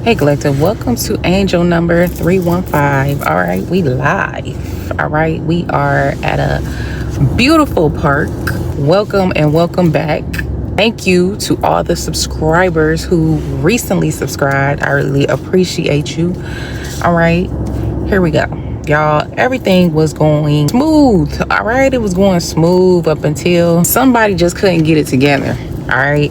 Hey collective, welcome to angel number 315. All right, we live. All right, we are at a beautiful park. Welcome and welcome back. Thank you to all the subscribers who recently subscribed. I really appreciate you. All right, here we go. Y'all, everything was going smooth. All right, it was going smooth up until somebody just couldn't get it together. All right,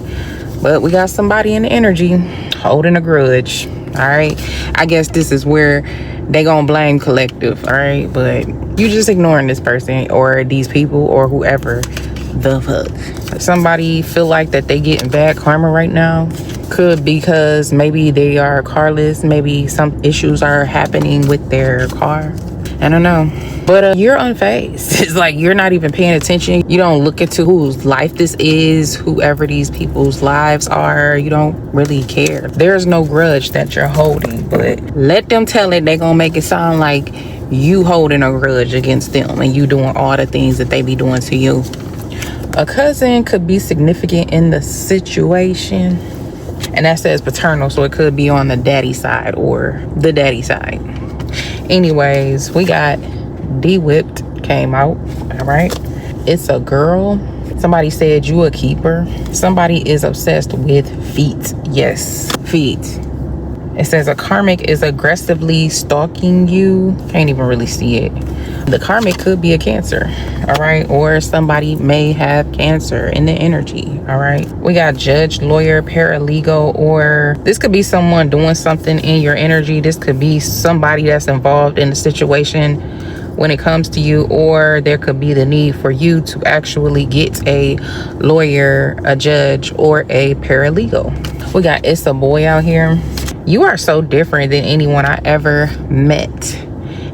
but we got somebody in the energy holding a grudge. All right, I guess this is where they gonna blame collective. All right, but you just ignoring this person or these people or whoever the fuck. Somebody feel like that they getting bad karma right now. Could because maybe they are carless, maybe some issues are happening with their car. I don't know, but you're unfazed. It's like you're not even paying attention. You don't look into whose life this is, whoever these people's lives are. You don't really care. There's no grudge that you're holding, but let them tell it. They gonna make it sound like you holding a grudge against them and you doing all the things that they be doing to you. A cousin could be significant in the situation, and that says paternal, so it could be on the daddy side or the daddy side. Anyways, we got D-Whipped came out. All right, it's a girl. Somebody said you a keeper. Somebody is obsessed with feet. Yes, feet. It says a karmic is aggressively stalking you. Can't even really see it. The karmic could be a Cancer, all right, or somebody may have Cancer in the energy. All right, we got judge, lawyer, paralegal, or this could be someone doing something in your energy. This could be somebody that's involved in the situation when it comes to you, or there could be the need for you to actually get a lawyer, a judge, or a paralegal. We got it's a boy out here. You are so different than anyone I ever met,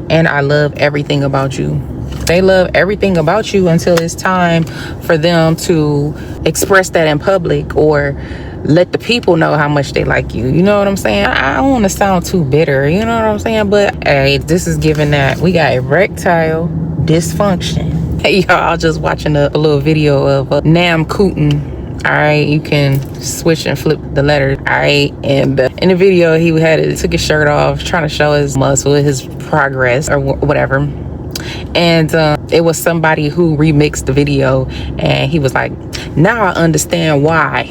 and I love everything about you. They love everything about you until it's time for them to express that in public or let the people know how much they like you. You know what I'm saying? I don't want to sound too bitter, you know what I'm saying? But hey, this is giving that. We got erectile dysfunction. Hey y'all, I was just watching a little video of Nam Kooten. All right, you can switch and flip the letters. All right, and in the video he took his shirt off, trying to show his muscle, his progress or whatever. And it was somebody who remixed the video, and he was like, now I understand why.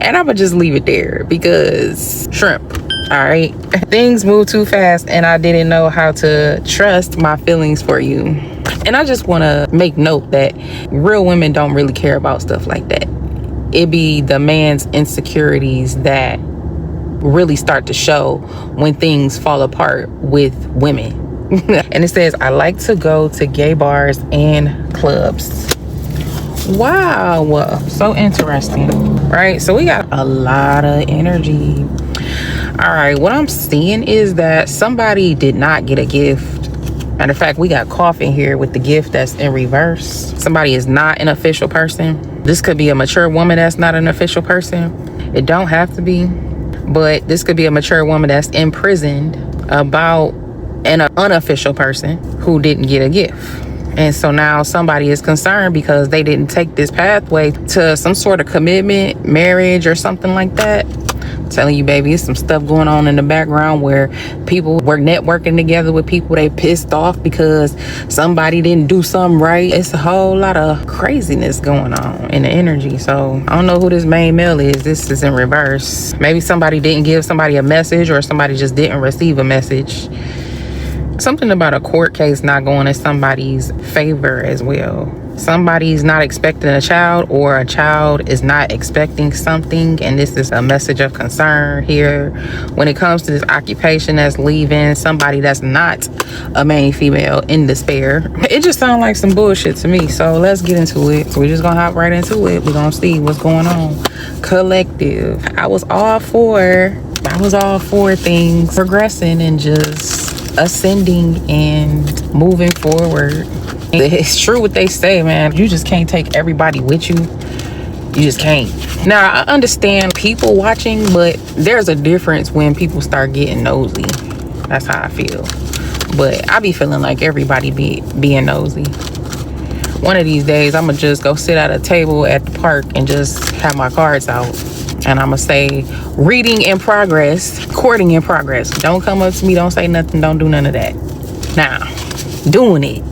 And I'ma just leave it there because shrimp. All right, things move too fast and I didn't know how to trust my feelings for you. And I just want to make note that real women don't really care about stuff like that. It be the man's insecurities that really start to show when things fall apart with women. And it says, I like to go to gay bars and clubs. Wow, so interesting, right? So we got a lot of energy. All right, what I'm seeing is that somebody did not get a gift. Matter of fact, we got coffin here with the gift that's in reverse. Somebody is not an official person. This could be a mature woman that's not an official person. It don't have to be, but this could be a mature woman that's imprisoned about an unofficial person who didn't get a gift. And so now somebody is concerned because they didn't take this pathway to some sort of commitment, marriage, or something like that. I'm telling you, baby, it's some stuff going on in the background where people were networking together with people they pissed off because somebody didn't do something right. It's a whole lot of craziness going on in the energy. So I don't know who this main male is. This is in reverse. Maybe somebody didn't give somebody a message, or somebody just didn't receive a message. Something about a court case not going in somebody's favor as well. Somebody's not expecting a child, or a child is not expecting something, and this is a message of concern here when it comes to this occupation that's leaving somebody that's not a main female in despair. It just sounds like some bullshit to me, so let's get into it. We're just gonna hop right into it. We're gonna see what's going on. Collective, I was all for things progressing and just ascending and moving forward. It's true what they say, man. You just can't take everybody with you. You just can't. Now, I understand people watching, but there's a difference when people start getting nosy. That's how I feel. But I be feeling like everybody being nosy. One of these days, I'm gonna just go sit at a table at the park and just have my cards out And I'm gonna say reading in progress, courting in progress. Don't come up to me, don't say nothing, don't do none of that. Now, doing it,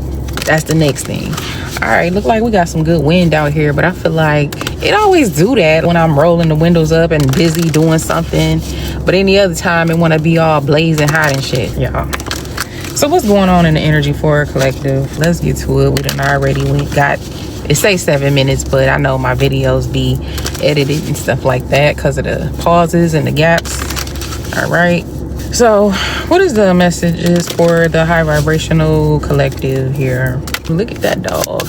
that's the next thing. All right, look like we got some good wind out here, but I feel like it always do that when I'm rolling the windows up and busy doing something. But any other time, it want to be all blazing hot and shit, y'all. So what's going on in the Energy for Collective? Let's get to it. We got, it say 7 minutes, but I know my videos be edited and stuff like that because of the pauses and the gaps. All right. So what is the messages for the High Vibrational Collective here? Look at that dog.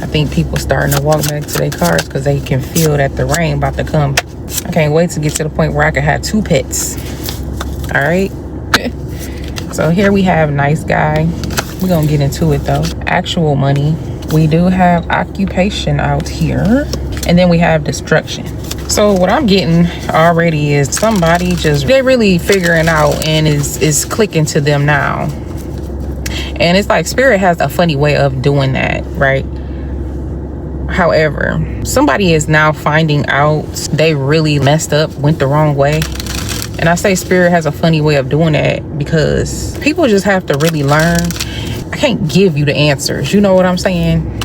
I think people starting to walk back to their cars because they can feel that the rain about to come. I can't wait to get to the point where I can have 2 pets. All right. So here we have nice guy. We're gonna get into it though. Actual money. We do have occupation out here, and then we have destruction. So what I'm getting already is somebody they're really figuring out and is clicking to them now. And it's like Spirit has a funny way of doing that, right? However, somebody is now finding out they really messed up, went the wrong way. And I say Spirit has a funny way of doing that because people just have to really learn. I can't give you the answers, you know what I'm saying?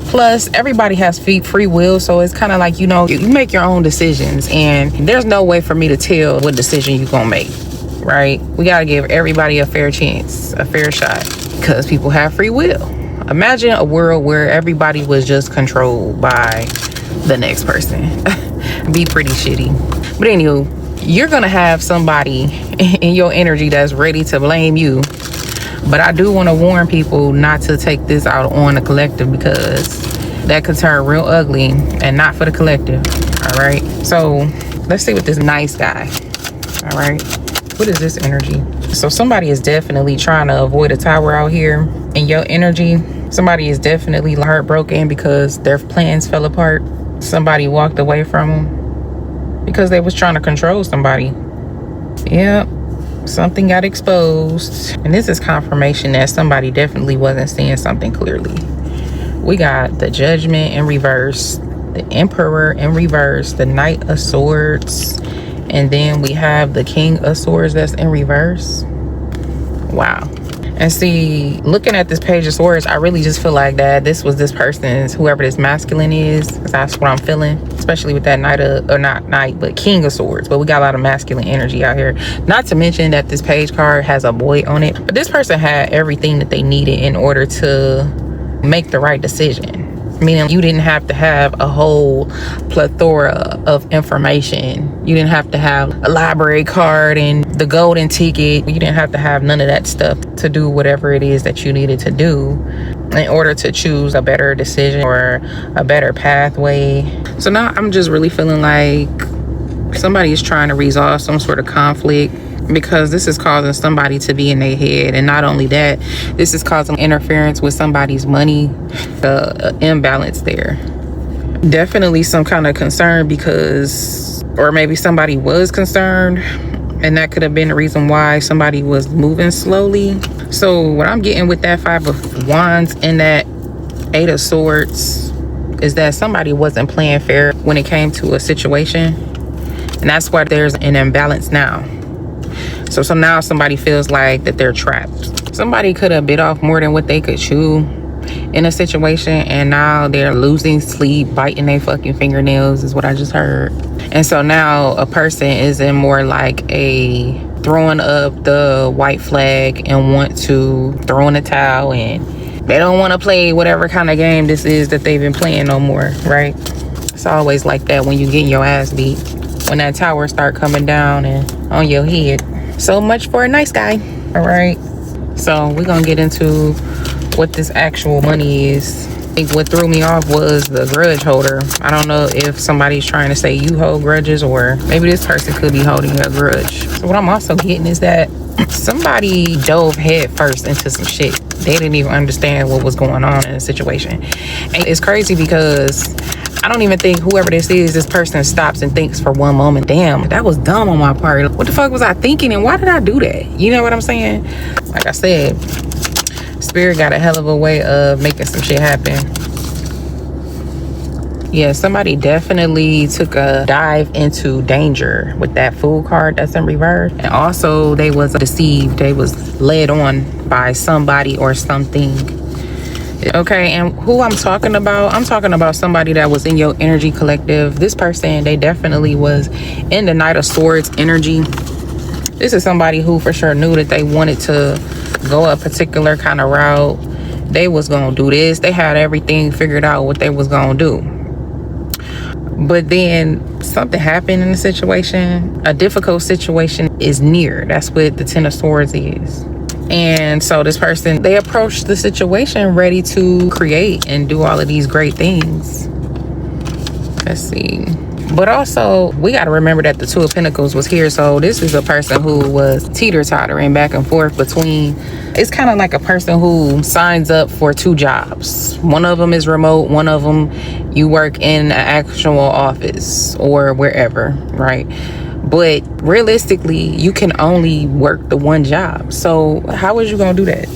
Plus, everybody has free will, so it's kind of like, you know, you make your own decisions, and there's no way for me to tell what decision you're gonna make, right? We gotta give everybody a fair chance, a fair shot, because people have free will. Imagine a world where everybody was just controlled by the next person. Be pretty shitty. But anywho, you're gonna have somebody in your energy that's ready to blame you. But I do want to warn people not to take this out on the collective because that could turn real ugly, and not for the collective. All right. So let's see what this nice guy. All right. What is this energy? So somebody is definitely trying to avoid a tower out here in your energy. Somebody is definitely heartbroken because their plans fell apart. Somebody walked away from them because they was trying to control somebody. Yep. Something got exposed, and this is confirmation that somebody definitely wasn't seeing something clearly. We got the Judgment in reverse, the Emperor in reverse, the Knight of Swords, and then we have the King of Swords that's in reverse. Wow. And see, looking at this Page of Swords, I really just feel like that this was this person's, whoever this masculine is, that's what I'm feeling, especially with that but King of Swords. But we got a lot of masculine energy out here. Not to mention that this page card has a boy on it. But this person had everything that they needed in order to make the right decision. Meaning you didn't have to have a whole plethora of information. You didn't have to have a library card and the golden ticket. You didn't have to have none of that stuff to do whatever it is that you needed to do in order to choose a better decision or a better pathway. So now I'm just really feeling like somebody is trying to resolve some sort of conflict, because this is causing somebody to be in their head. And not only that, this is causing interference with somebody's money, imbalance there. Definitely some kind of concern, because, or maybe somebody was concerned, and that could have been the reason why somebody was moving slowly. So what I'm getting with that 5 of Wands and that 8 of Swords is that somebody wasn't playing fair when it came to a situation. And that's why there's an imbalance now. So now somebody feels like that they're trapped. Somebody could have bit off more than what they could chew in a situation, and now they're losing sleep, biting their fucking fingernails is what I just heard. And so now a person is in more like a throwing up the white flag and want to throw in a towel, and they don't want to play whatever kind of game this is that they've been playing no more, right? It's always like that when you getting your ass beat, when that tower start coming down and on your head. So much for a nice guy. All right, so we're gonna get into what this actual money is. I think what threw me off was the grudge holder. I don't know if somebody's trying to say you hold grudges, or maybe this person could be holding a grudge. So what I'm also getting is that somebody dove head first into some shit. They didn't even understand what was going on in the situation. And it's crazy because I don't even think whoever this person stops and thinks for one moment, damn, that was dumb on my part. What the fuck was I thinking, and why did I do that? You know what I'm saying? Like I said, Spirit got a hell of a way of making some shit happen. Yeah, somebody definitely took a dive into danger with that Fool card that's in reverse. And also they was deceived. They was led on by somebody or something. Okay, and who I'm talking about somebody that was in your energy collective. This person, they definitely was in the Knight of Swords energy. This is somebody who for sure knew that they wanted to go a particular kind of route. They was gonna do this. They had everything figured out what they was gonna do. But then something happened in the situation. A difficult situation is near. That's what the Ten of Swords is. And so this person, they approached the situation ready to create and do all of these great things. Let's see. But also, we got to remember that the Two of Pentacles was here. So this is a person who was teeter-tottering back and forth between. It's kind of like a person who signs up for two jobs. One of them is remote. One of them, you work in an actual office or wherever, right? But realistically, you can only work the one job. So how is you going to do that?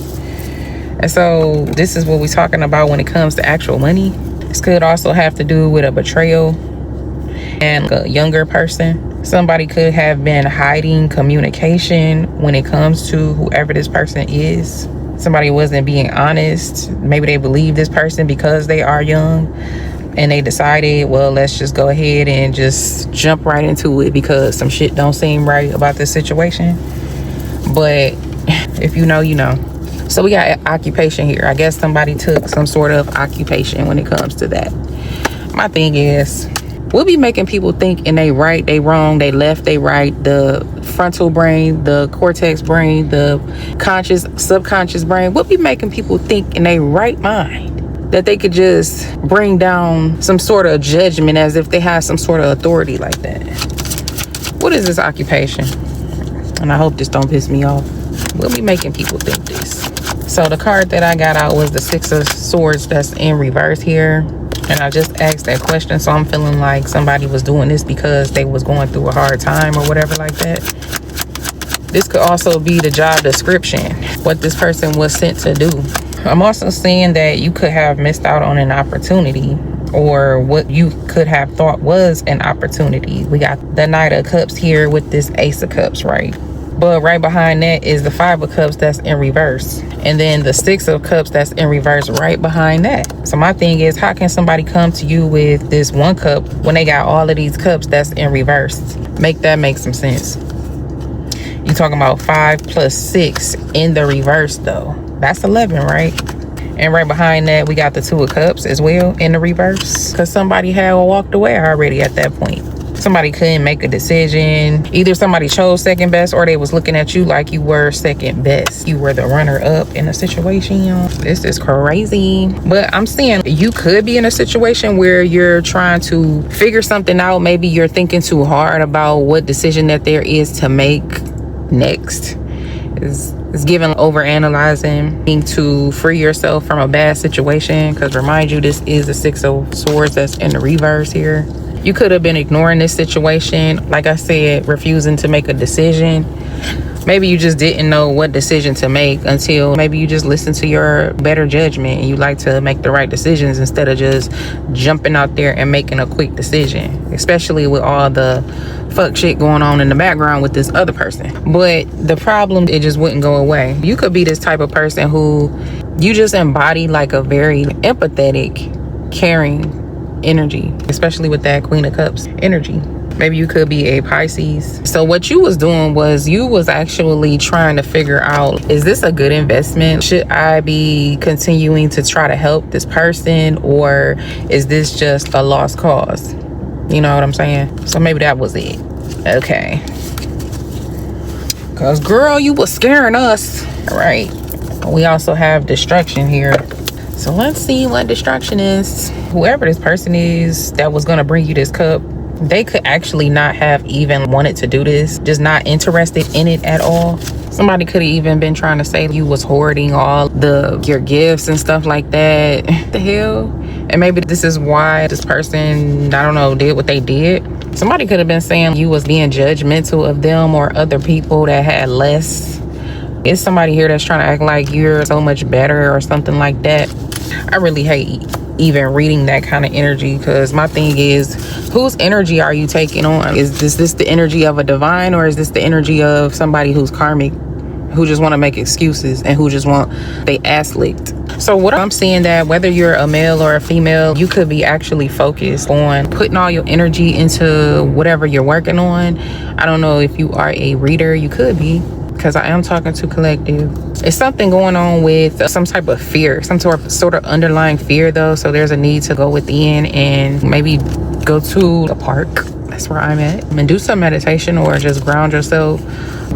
And so this is what we're talking about when it comes to actual money. This could also have to do with a betrayal and a younger person. Somebody could have been hiding communication when it comes to whoever this person is. Somebody wasn't being honest. Maybe they believe this person because they are young and they decided, well, let's just go ahead and just jump right into it because some shit don't seem right about this situation. But if you know, you know. So we got occupation here. I guess somebody took some sort of occupation when it comes to that. My thing is, we'll be making people think and they right, they wrong, they left, they right. The frontal brain, the cortex brain, the conscious, subconscious brain. We'll be making people think in their right mind that they could just bring down some sort of judgment as if they have some sort of authority like that. What is this occupation? And I hope this don't piss me off. We'll be making people think this. So the card that I got out was the Six of Swords that's in reverse here. And I just asked that question, so I'm feeling like somebody was doing this because they was going through a hard time or whatever like that. This could also be the job description, what this person was sent to do. I'm also seeing that you could have missed out on an opportunity or what you could have thought was an opportunity. We got the Knight of Cups here with this Ace of Cups, right? But right behind that is the Five of Cups that's in reverse. And then the Six of Cups that's in reverse right behind that. So my thing is, how can somebody come to you with this one cup when they got all of these cups that's in reverse? Make that make some sense. You talking about 5 plus 6 in the reverse though. That's 11, right? And right behind that, we got the Two of Cups as well in the reverse. Because somebody had walked away already at that point. Somebody couldn't make a decision. Either somebody chose second best or they was looking at you like you were second best. You were the runner up in a situation, y'all. This is crazy. But I'm seeing you could be in a situation where you're trying to figure something out. Maybe you're thinking too hard about what decision that there is to make next. It's given overanalyzing, being to free yourself from a bad situation. Because remind you, this is the Six of Swords that's in the reverse here. You could have been ignoring this situation. Like I said, refusing to make a decision. Maybe you just didn't know what decision to make until maybe you just listened to your better judgment and you like to make the right decisions instead of just jumping out there and making a quick decision, especially with all the fuck shit going on in the background with this other person. But the problem, it just wouldn't go away. You could be this type of person who you just embody like a very empathetic, caring energy, especially with that Queen of Cups energy. Maybe you could be a Pisces. So what you was doing was you was actually trying to figure out, is this a good investment? Should I be continuing to try to help this person, or is this just a lost cause? You know what I'm saying? So maybe that was it. Okay. Cause girl, you was scaring us. All right. We also have destruction here. So let's see what destruction is. Whoever this person is that was gonna bring you this cup, they could actually not have even wanted to do this, just not interested in it at all. Somebody could have even been trying to say you was hoarding all your gifts and stuff like that. The hell? And maybe this is why this person, I don't know, did what they did. Somebody could have been saying you was being judgmental of them or other people that had less. It's somebody here that's trying to act like you're so much better or something like that. I really hate even reading that kind of energy, because my thing is, whose energy are you taking on? Is this the energy of a divine, or is this the energy of somebody who's karmic, who just want to make excuses and who just want they ass licked? So what I'm seeing, that whether you're a male or a female, you could be actually focused on putting all your energy into whatever you're working on. I don't know if you are a reader, you could be, because I am talking to collective. It's something going on with some type of fear, some sort of underlying fear though. So there's a need to go within and maybe go to a park. That's where I'm at, and do some meditation or just ground yourself,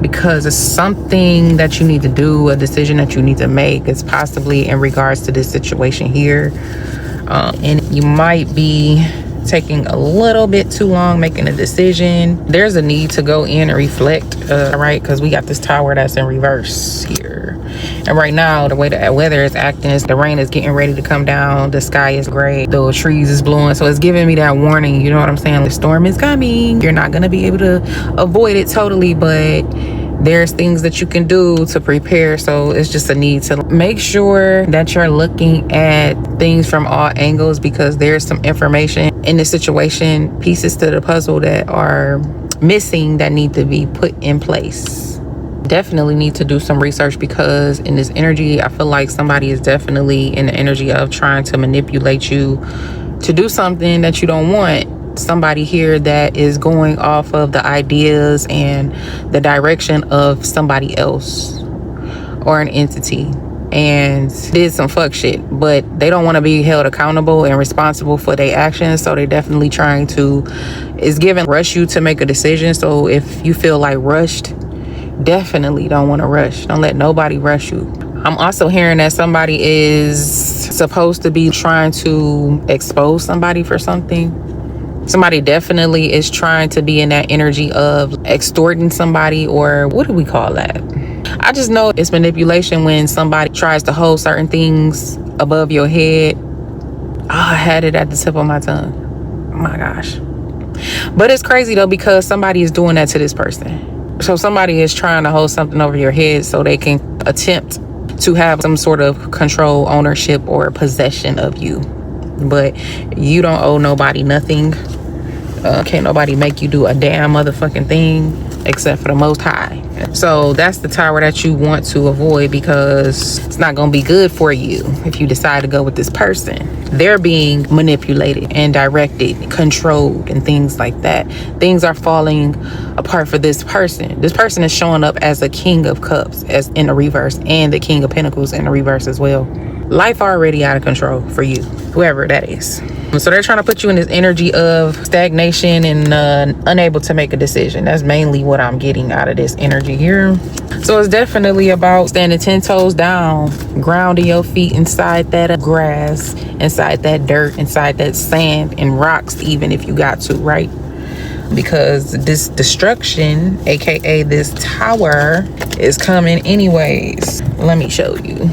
because it's something that you need to do, a decision that you need to make. It's possibly in regards to this situation here, and you might be taking a little bit too long making a decision. There's a need to go in and reflect, right? Because we got this tower that's in reverse here, and right now the way the weather is acting is the rain is getting ready to come down, the sky is gray, the trees is blowing, so it's giving me that warning, you know what I'm saying? The storm is coming. You're not going to be able to avoid it totally, but there's things that you can do to prepare. So it's just a need to make sure that you're looking at things from all angles, because there's some information in the situation, pieces to the puzzle that are missing that need to be put in place. Definitely need to do some research, because in this energy, I feel like somebody is definitely in the energy of trying to manipulate you to do something that you don't want. Somebody here that is going off of the ideas and the direction of somebody else or an entity, and did some fuck shit, but they don't want to be held accountable and responsible for their actions. So they're definitely trying to, is giving rush you to make a decision. So if you feel like rushed, definitely don't want to rush. Don't let nobody rush you. I'm also hearing that somebody is supposed to be trying to expose somebody for something. Somebody definitely is trying to be in that energy of extorting somebody, or what do we call that? I just know it's manipulation when somebody tries to hold certain things above your head. Oh, I had it at the tip of my tongue. Oh my gosh. But it's crazy though, because somebody is doing that to this person. So somebody is trying to hold something over your head so they can attempt to have some sort of control, ownership, or possession of you. But you don't owe nobody nothing. Can't nobody make you do a damn motherfucking thing except for the Most High. So that's the tower that you want to avoid, because it's not going to be good for you if you decide to go with this person. They're being manipulated and directed, controlled, and things like that. Things are falling apart for this person. This person is showing up as a King of Cups, as in the reverse, and the King of Pentacles in the reverse as well. Life already out of control for you, whoever that is. So they're trying to put you in this energy of stagnation and unable to make a decision. That's mainly what I'm getting out of this energy here. So it's definitely about standing 10 toes down, grounding your feet inside that grass, inside that dirt, inside that sand and rocks, even if you got to, right? Because this destruction, aka this tower, is coming anyways. Let me show you.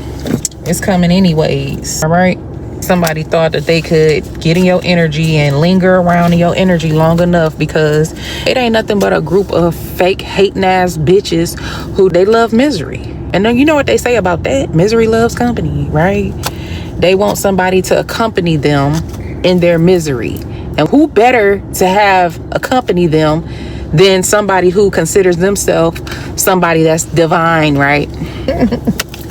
It's coming anyways, all right? Somebody thought that they could get in your energy and linger around in your energy long enough, because it ain't nothing but a group of fake hating ass bitches who they love misery. And then you know what they say about that? Misery loves company, right? They want somebody to accompany them in their misery. And who better to have accompany them than somebody who considers themselves somebody that's divine, right?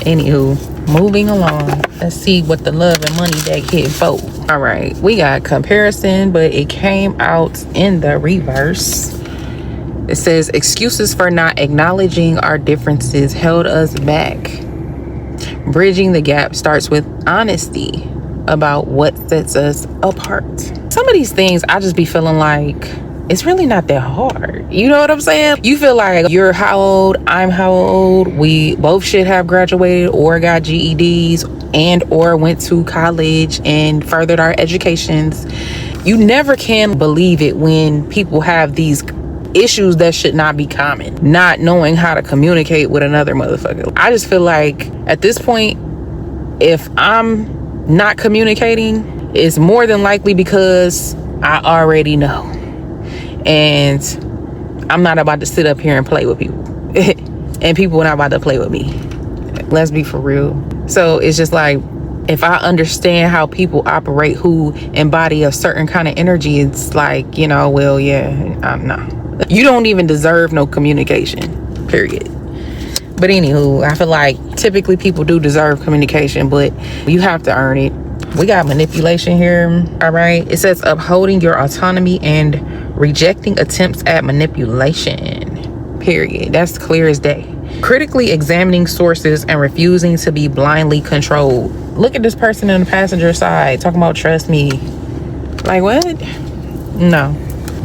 Anywho, moving along, let's see what the love and money deck hit for. All right, we got comparison, but it came out in the reverse. It says excuses for not acknowledging our differences held us back. Bridging the gap starts with honesty about what sets us apart. Some of these things I just be feeling like it's really not that hard. You know what I'm saying? You feel like you're how old, I'm how old, we both should have graduated or got GEDs and or went to college and furthered our educations. You never can believe it when people have these issues that should not be common, not knowing how to communicate with another motherfucker. I just feel like at this point, if I'm not communicating, it's more than likely because I already know. And I'm not about to sit up here and play with people. And people are not about to play with me. Let's be for real. So it's just like, if I understand how people operate who embody a certain kind of energy, it's like, well, yeah, no. You don't even deserve no communication, period. But anywho, I feel like typically people do deserve communication, but you have to earn it. We got manipulation here, all right? It says upholding your autonomy and rejecting attempts at manipulation, period. That's clear as day. Critically examining sources and refusing to be blindly controlled. Look at this person on the passenger side talking about trust me. Like, what? No.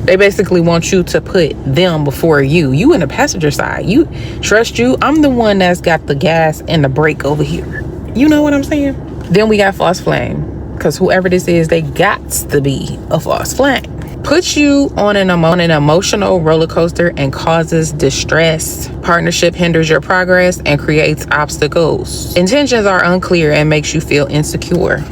They basically want you to put them before you. You in the passenger side. You trust you. I'm the one that's got the gas and the brake over here. You know what I'm saying? Then we got false flame. Because whoever this is, they got to be a false flame. Puts you on an emotional roller coaster and causes distress. Partnership hinders your progress and creates obstacles. Intentions are unclear and makes you feel insecure.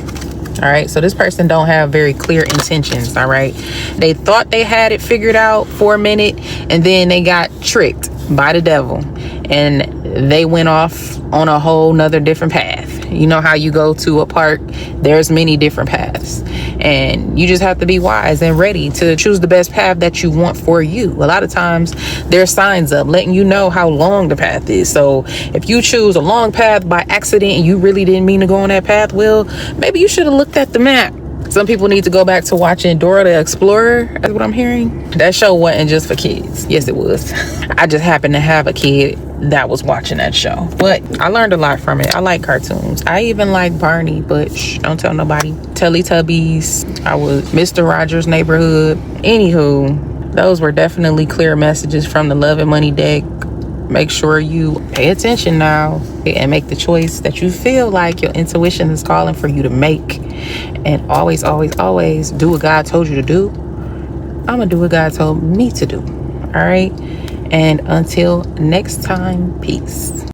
All right, so this person don't have very clear intentions. All right, they thought they had it figured out for a minute, and then they got tricked by the devil and they went off on a whole nother different path. You know how you go to a park, there's many different paths, and you just have to be wise and ready to choose the best path that you want for you. A lot of times there's signs up letting you know how long the path is. So if you choose a long path by accident and you really didn't mean to go on that path, well, maybe you should have looked at the map. Some people need to go back to watching Dora the Explorer. That's what I'm hearing. That show wasn't just for kids. Yes, it was. I just happened to have a kid that was watching that show. But I learned a lot from it. I like cartoons. I even like Barney, but don't tell nobody. Teletubbies. I was Mr. Rogers' Neighborhood. Anywho, those were definitely clear messages from the Love and Money deck. Make sure you pay attention now and make the choice that you feel like your intuition is calling for you to make. And always, always, always do what God told you to do. I'm gonna do what God told me to do. All right. And until next time, peace.